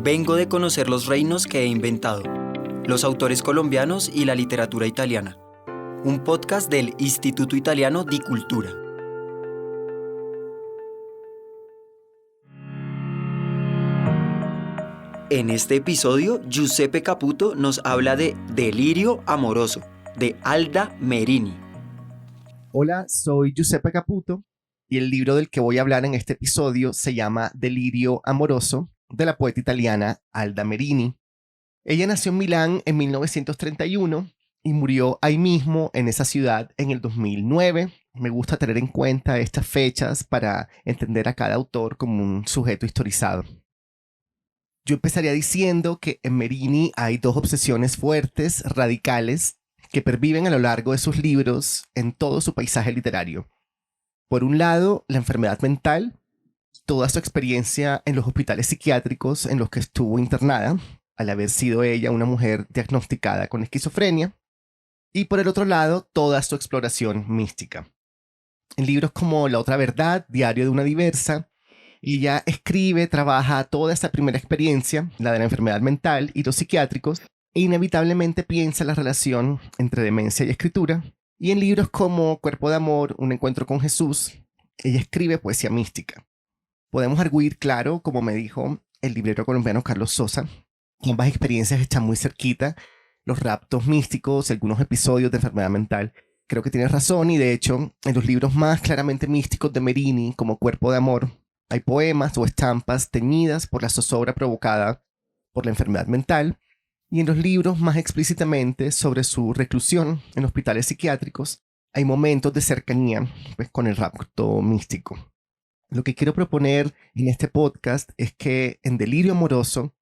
Vengo de conocer los reinos que he inventado, los autores colombianos y la literatura italiana. Un podcast del Istituto Italiano di Cultura. En este episodio, Giuseppe Caputo nos habla de Delirio amoroso, de Alda Merini. Hola, soy Giuseppe Caputo y el libro del que voy a hablar en este episodio se llama Delirio amoroso, de la poeta italiana Alda Merini. Ella nació en Milán en 1931 y murió ahí mismo en esa ciudad en el 2009. Me gusta tener en cuenta estas fechas para entender a cada autor como un sujeto historizado. Yo empezaría diciendo que en Merini hay dos obsesiones fuertes, radicales, que perviven a lo largo de sus libros en todo su paisaje literario. Por un lado, la enfermedad mental, toda su experiencia en los hospitales psiquiátricos en los que estuvo internada, al haber sido ella una mujer diagnosticada con esquizofrenia. Y por el otro lado, toda su exploración mística. En libros como La otra verdad, Diario de una diversa, ella escribe, trabaja toda esta primera experiencia, la de la enfermedad mental y los psiquiátricos, e inevitablemente piensa la relación entre demencia y escritura. Y en libros como Cuerpo de amor, Un encuentro con Jesús, ella escribe poesía mística. Podemos arguir, claro, como me dijo el librero colombiano Carlos Sosa, que ambas experiencias están muy cerquita, los raptos místicos, algunos episodios de enfermedad mental. Creo que tienes razón y de hecho, en los libros más claramente místicos de Merini, como Cuerpo de amor, hay poemas o estampas teñidas por la zozobra provocada por la enfermedad mental, y en los libros más explícitamente sobre su reclusión en hospitales psiquiátricos, hay momentos de cercanía pues, con el rapto místico. Lo que quiero proponer en este podcast es que en Delirio amoroso,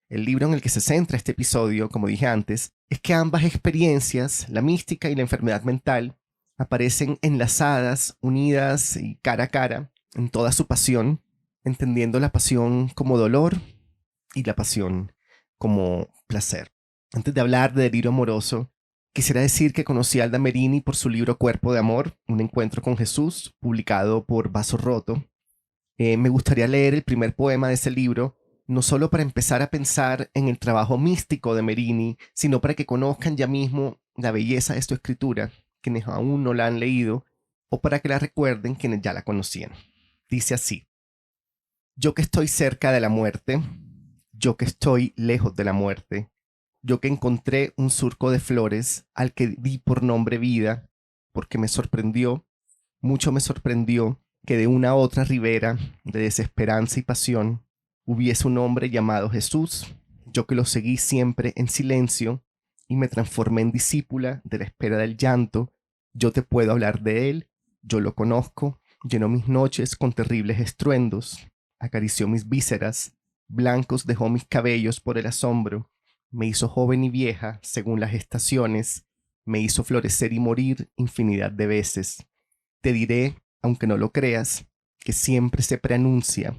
el libro en el que se centra este episodio, como dije antes, es que ambas experiencias, la mística y la enfermedad mental, aparecen enlazadas, unidas y cara a cara en toda su pasión, entendiendo la pasión como dolor y la pasión como placer. Antes de hablar de Delirio amoroso, quisiera decir que conocí a Alda Merini por su libro Cuerpo de amor, Un encuentro con Jesús, publicado por Vaso Roto. Me gustaría leer el primer poema de ese libro, no solo para empezar a pensar en el trabajo místico de Merini, sino para que conozcan ya mismo la belleza de su escritura, quienes aún no la han leído, o para que la recuerden quienes ya la conocían. Dice así: yo que estoy cerca de la muerte, yo que estoy lejos de la muerte, yo que encontré un surco de flores al que di por nombre vida, porque me sorprendió, mucho me sorprendió, que de una a otra ribera de desesperanza y pasión hubiese un hombre llamado Jesús, yo que lo seguí siempre en silencio y me transformé en discípula de la espera del llanto. Yo te puedo hablar de él, yo lo conozco, llenó mis noches con terribles estruendos, acarició mis vísceras, blancos dejó mis cabellos por el asombro, me hizo joven y vieja según las estaciones, me hizo florecer y morir infinidad de veces. Te diré, aunque no lo creas, que siempre se preanuncia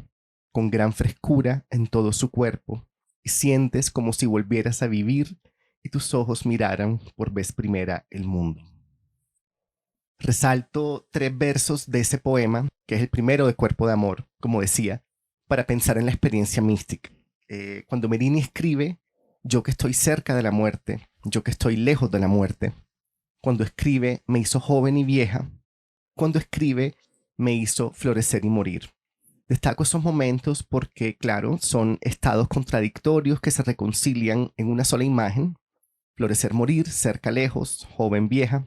con gran frescura en todo su cuerpo, y sientes como si volvieras a vivir y tus ojos miraran por vez primera el mundo. Resalto 3 versos de ese poema, que es el primero de Cuerpo de amor, como decía, para pensar en la experiencia mística. Cuando Merini escribe, yo que estoy cerca de la muerte, yo que estoy lejos de la muerte, cuando escribe, me hizo joven y vieja, cuando escribe, me hizo florecer y morir. Destaco esos momentos porque, claro, son estados contradictorios que se reconcilian en una sola imagen: florecer, morir, cerca, lejos, joven, vieja.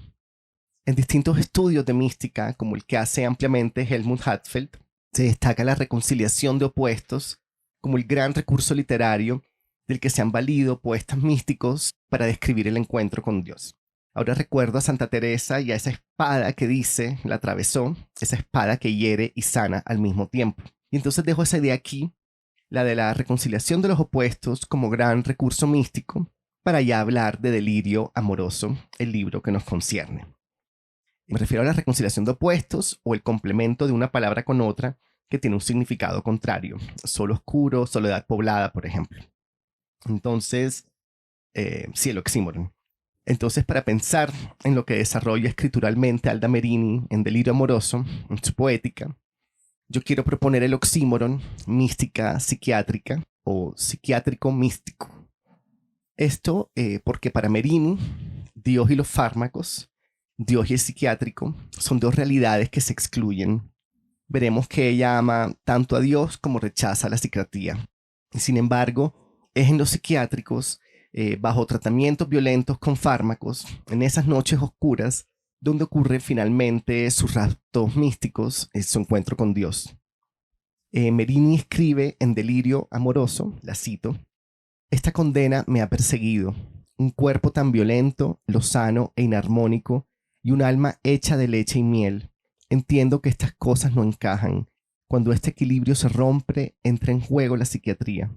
En distintos estudios de mística, como el que hace ampliamente Helmut Hatzfeld, se destaca la reconciliación de opuestos como el gran recurso literario del que se han valido poetas místicos para describir el encuentro con Dios. Ahora recuerdo a Santa Teresa y a esa espada que dice, la atravesó, esa espada que hiere y sana al mismo tiempo. Y entonces dejo esa idea aquí, la de la reconciliación de los opuestos como gran recurso místico, para ya hablar de Delirio amoroso, el libro que nos concierne. Me refiero a la reconciliación de opuestos o el complemento de una palabra con otra que tiene un significado contrario. Solo oscuro, soledad poblada, por ejemplo. Entonces, sí, el oxímoron. Entonces, para pensar en lo que desarrolla escrituralmente Alda Merini en Delirio amoroso, en su poética, yo quiero proponer el oxímoron, mística psiquiátrica, o psiquiátrico místico. Esto porque para Merini, Dios y los fármacos, Dios y el psiquiátrico, son dos realidades que se excluyen. Veremos que ella ama tanto a Dios como rechaza la psiquiatría. Y sin embargo, es en los psiquiátricos, bajo tratamientos violentos con fármacos, en esas noches oscuras, donde ocurre finalmente sus raptos místicos, su encuentro con Dios. Merini escribe en Delirio Amoroso, la cito: "Esta condena me ha perseguido, un cuerpo tan violento, lozano e inarmónico, y un alma hecha de leche y miel. Entiendo que estas cosas no encajan. Cuando este equilibrio se rompe, entra en juego la psiquiatría.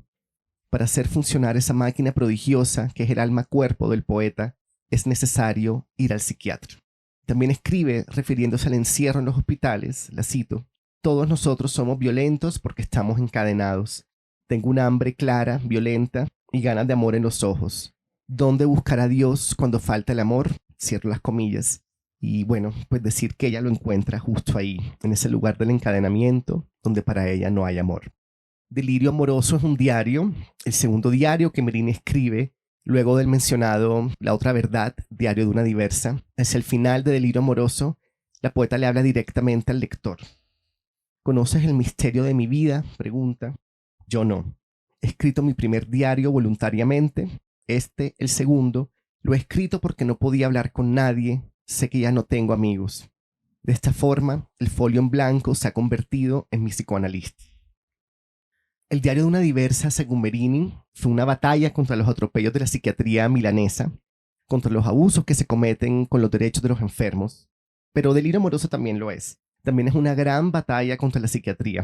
Para hacer funcionar esa máquina prodigiosa que es el alma-cuerpo del poeta, es necesario ir al psiquiatra". También escribe, refiriéndose al encierro en los hospitales, la cito: "Todos nosotros somos violentos porque estamos encadenados. Tengo una hambre clara, violenta, y ganas de amor en los ojos. ¿Dónde buscar a Dios cuando falta el amor?", cierro las comillas. Y bueno, pues decir que ella lo encuentra justo ahí, en ese lugar del encadenamiento, donde para ella no hay amor. Delirio Amoroso es un diario, el segundo diario que Merini escribe luego del mencionado La otra verdad, diario de una diversa. Hacia el final de Delirio Amoroso, la poeta le habla directamente al lector. "¿Conoces el misterio de mi vida?", pregunta. "Yo no. He escrito mi primer diario voluntariamente. El segundo, lo he escrito porque no podía hablar con nadie. Sé que ya no tengo amigos. De esta forma, el folio en blanco se ha convertido en mi psicoanalista". El diario de una diversa, según Merini, fue una batalla contra los atropellos de la psiquiatría milanesa, contra los abusos que se cometen con los derechos de los enfermos, pero Delirio Amoroso también lo es. También es una gran batalla contra la psiquiatría.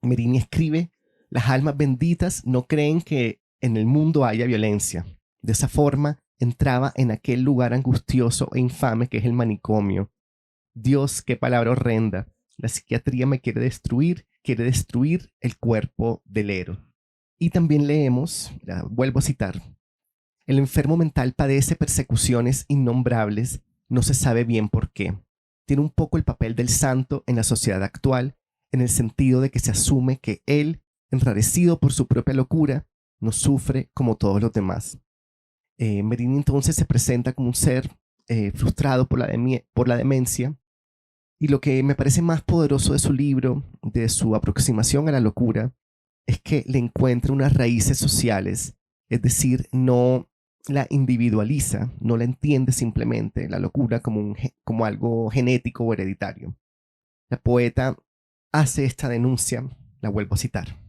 Merini escribe: "Las almas benditas no creen que en el mundo haya violencia. De esa forma, entraba en aquel lugar angustioso e infame que es el manicomio. Dios, qué palabra horrenda. La psiquiatría me quiere destruir el cuerpo del héroe". Y también leemos, vuelvo a citar: "El enfermo mental padece persecuciones innombrables, no se sabe bien por qué. Tiene un poco el papel del santo en la sociedad actual, en el sentido de que se asume que él, enrarecido por su propia locura, no sufre como todos los demás". Merini entonces se presenta como un ser frustrado por la demencia, y lo que me parece más poderoso de su libro, de su aproximación a la locura, es que le encuentra unas raíces sociales, es decir, no la individualiza, no la entiende simplemente la locura como algo genético o hereditario. La poeta hace esta denuncia, la vuelvo a citar: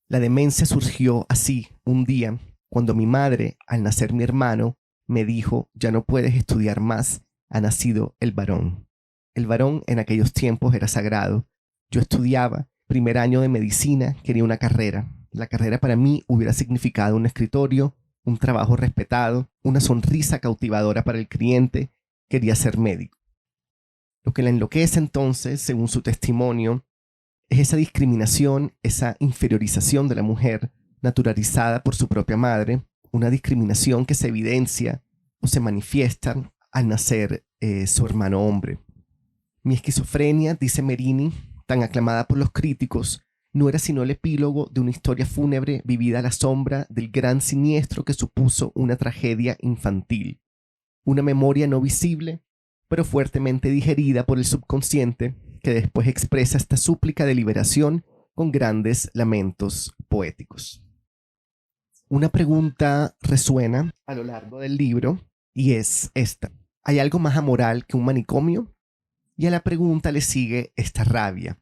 "La demencia surgió así un día, cuando mi madre, al nacer mi hermano, me dijo: ya no puedes estudiar más, ha nacido el varón". El varón en aquellos tiempos era sagrado. Yo estudiaba, primer año de medicina, quería una carrera. La carrera para mí hubiera significado un escritorio, un trabajo respetado, una sonrisa cautivadora para el cliente. Quería ser médico. Lo que la enloquece entonces, según su testimonio, es esa discriminación, esa inferiorización de la mujer naturalizada por su propia madre, una discriminación que se evidencia o se manifiesta al nacer su hermano hombre. Mi esquizofrenia, dice Merini, tan aclamada por los críticos, no era sino el epílogo de una historia fúnebre vivida a la sombra del gran siniestro que supuso una tragedia infantil. Una memoria no visible, pero fuertemente digerida por el subconsciente, que después expresa esta súplica de liberación con grandes lamentos poéticos. Una pregunta resuena a lo largo del libro y es esta: ¿hay algo más amoral que un manicomio? Y a la pregunta le sigue esta rabia.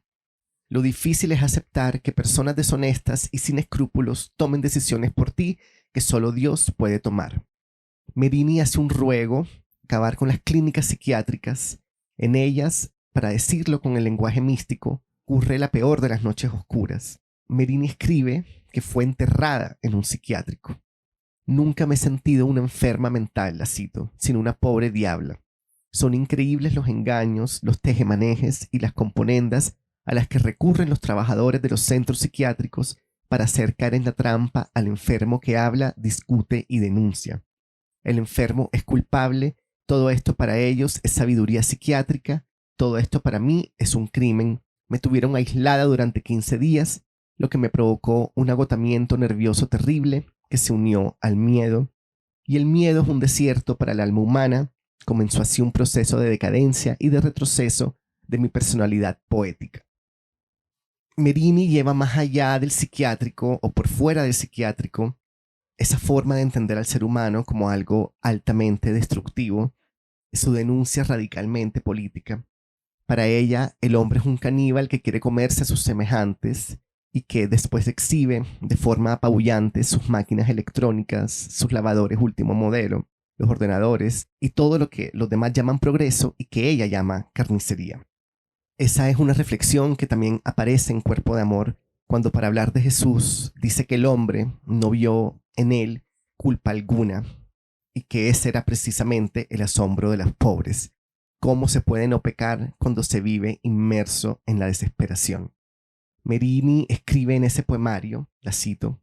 Lo difícil es aceptar que personas deshonestas y sin escrúpulos tomen decisiones por ti que solo Dios puede tomar. Merini hace un ruego: acabar con las clínicas psiquiátricas. En ellas, para decirlo con el lenguaje místico, ocurre la peor de las noches oscuras. Merini escribe que fue enterrada en un psiquiátrico. "Nunca me he sentido una enferma mental", la cito, "sino una pobre diabla. Son increíbles los engaños, los tejemanejes y las componendas a las que recurren los trabajadores de los centros psiquiátricos para hacer caer en la trampa al enfermo que habla, discute y denuncia. El enfermo es culpable, todo esto para ellos es sabiduría psiquiátrica, todo esto para mí es un crimen. Me tuvieron aislada durante 15 días, lo que me provocó un agotamiento nervioso terrible que se unió al miedo, y el miedo es un desierto para el alma humana. Comenzó así un proceso de decadencia y de retroceso de mi personalidad poética. Merini lleva más allá del psiquiátrico o por fuera del psiquiátrico esa forma de entender al ser humano como algo altamente destructivo, su denuncia radicalmente política. Para ella, el hombre es un caníbal que quiere comerse a sus semejantes y que después exhibe de forma apabullante sus máquinas electrónicas, sus lavadores último modelo, los ordenadores y todo lo que los demás llaman progreso y que ella llama carnicería. Esa es una reflexión que también aparece en Cuerpo de Amor, cuando para hablar de Jesús dice que el hombre no vio en él culpa alguna y que ese era precisamente el asombro de los pobres. ¿Cómo se puede no pecar cuando se vive inmerso en la desesperación? Merini escribe en ese poemario, la cito: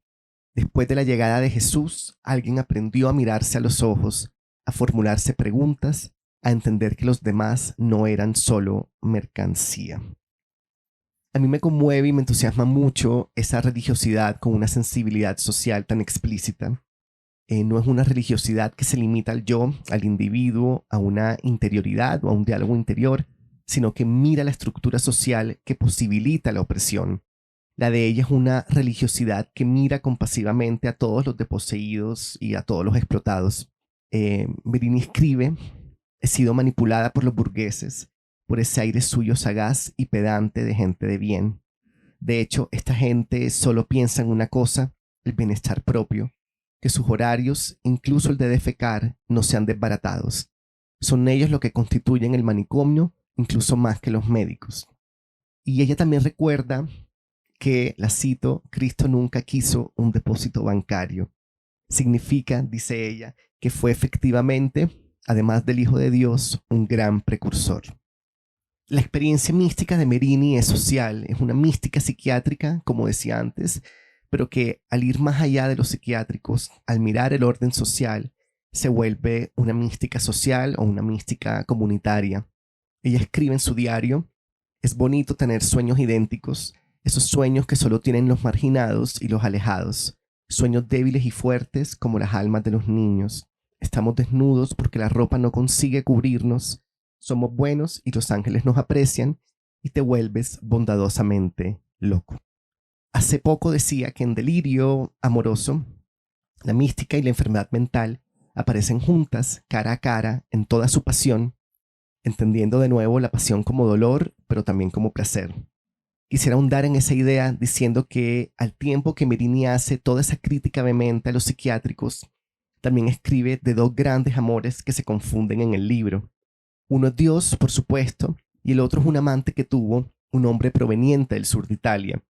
después de la llegada de Jesús, alguien aprendió a mirarse a los ojos, a formularse preguntas, a entender que los demás no eran solo mercancía. A mí me conmueve y me entusiasma mucho esa religiosidad con una sensibilidad social tan explícita. No es una religiosidad que se limita al yo, al individuo, a una interioridad o a un diálogo interior, sino que mira la estructura social que posibilita la opresión. La de ella es una religiosidad que mira compasivamente a todos los desposeídos y a todos los explotados. Merini escribe: he sido manipulada por los burgueses, por ese aire suyo sagaz y pedante de gente de bien. De hecho, esta gente solo piensa en una cosa, el bienestar propio, que sus horarios, incluso el de defecar, no sean desbaratados. Son ellos los que constituyen el manicomio, incluso más que los médicos. Y ella también recuerda que, la cito, Cristo nunca quiso un depósito bancario. Significa, dice ella, que fue efectivamente, además del Hijo de Dios, un gran precursor. La experiencia mística de Merini es social, es una mística psiquiátrica, como decía antes, pero que al ir más allá de los psiquiátricos, al mirar el orden social, se vuelve una mística social o una mística comunitaria. Ella escribe en su diario: es bonito tener sueños idénticos, esos sueños que solo tienen los marginados y los alejados, sueños débiles y fuertes como las almas de los niños. Estamos desnudos porque la ropa no consigue cubrirnos, somos buenos y los ángeles nos aprecian, y te vuelves bondadosamente loco. Hace poco decía que en Delirio Amoroso, la mística y la enfermedad mental aparecen juntas, cara a cara, en toda su pasión, entendiendo de nuevo la pasión como dolor, pero también como placer. Quisiera ahondar en esa idea diciendo que al tiempo que Merini hace toda esa crítica vehemente a los psiquiátricos, también escribe de dos grandes amores que se confunden en el libro. Uno es Dios, por supuesto, y el otro es un amante que tuvo un hombre proveniente del sur de Italia.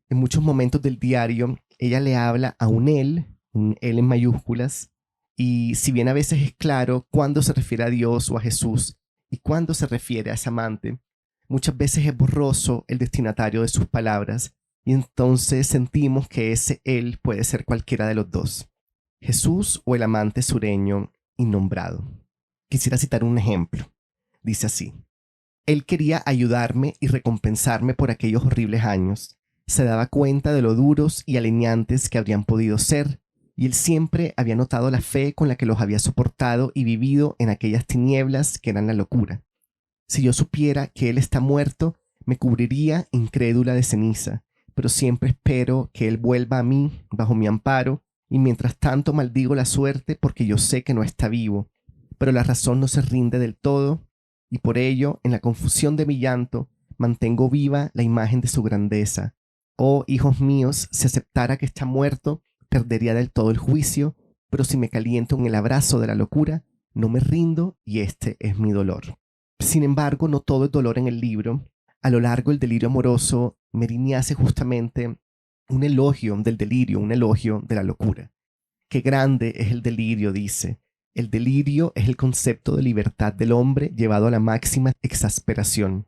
En muchos momentos del diario, ella le habla a un él en mayúsculas, y si bien a veces es claro cuándo se refiere a Dios o a Jesús y cuándo se refiere a ese amante, muchas veces es borroso el destinatario de sus palabras, y entonces sentimos que ese él puede ser cualquiera de los dos, Jesús o el amante sureño innombrado. Quisiera citar un ejemplo. Dice así: él quería ayudarme y recompensarme por aquellos horribles años. Se daba cuenta de lo duros y alienantes que habrían podido ser, y él siempre había notado la fe con la que los había soportado y vivido en aquellas tinieblas que eran la locura. Si yo supiera que él está muerto, me cubriría incrédula de ceniza, pero siempre espero que él vuelva a mí bajo mi amparo, y mientras tanto maldigo la suerte porque yo sé que no está vivo, pero la razón no se rinde del todo, y por ello, en la confusión de mi llanto, mantengo viva la imagen de su grandeza. Oh, hijos míos, si aceptara que está muerto, perdería del todo el juicio, pero si me caliento en el abrazo de la locura, no me rindo y este es mi dolor. Sin embargo, no todo es dolor en el libro. A lo largo del Delirio Amoroso, Merini hace justamente un elogio del delirio, un elogio de la locura. Qué grande es el delirio, dice. El delirio es el concepto de libertad del hombre llevado a la máxima exasperación.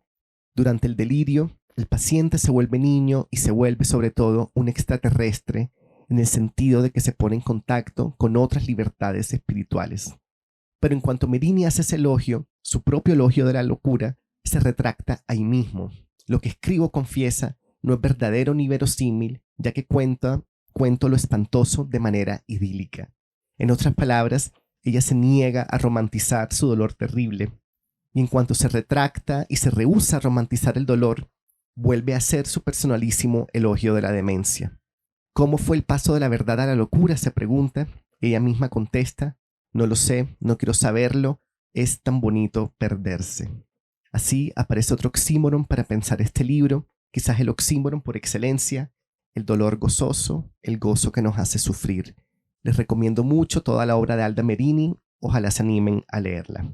Durante el delirio, el paciente se vuelve niño y se vuelve sobre todo un extraterrestre en el sentido de que se pone en contacto con otras libertades espirituales. Pero en cuanto Merini hace ese elogio, su propio elogio de la locura, se retracta ahí mismo. Lo que escribo, confiesa, no es verdadero ni verosímil, ya que cuento lo espantoso de manera idílica. En otras palabras, ella se niega a romantizar su dolor terrible, y en cuanto se retracta y se rehúsa a romantizar el dolor, vuelve a hacer su personalísimo elogio de la demencia. ¿Cómo fue el paso de la verdad a la locura?, se pregunta. Ella misma contesta: no lo sé, no quiero saberlo, es tan bonito perderse. Así aparece otro oxímoron para pensar este libro, quizás el oxímoron por excelencia: el dolor gozoso, el gozo que nos hace sufrir. Les recomiendo mucho toda la obra de Alda Merini, ojalá se animen a leerla.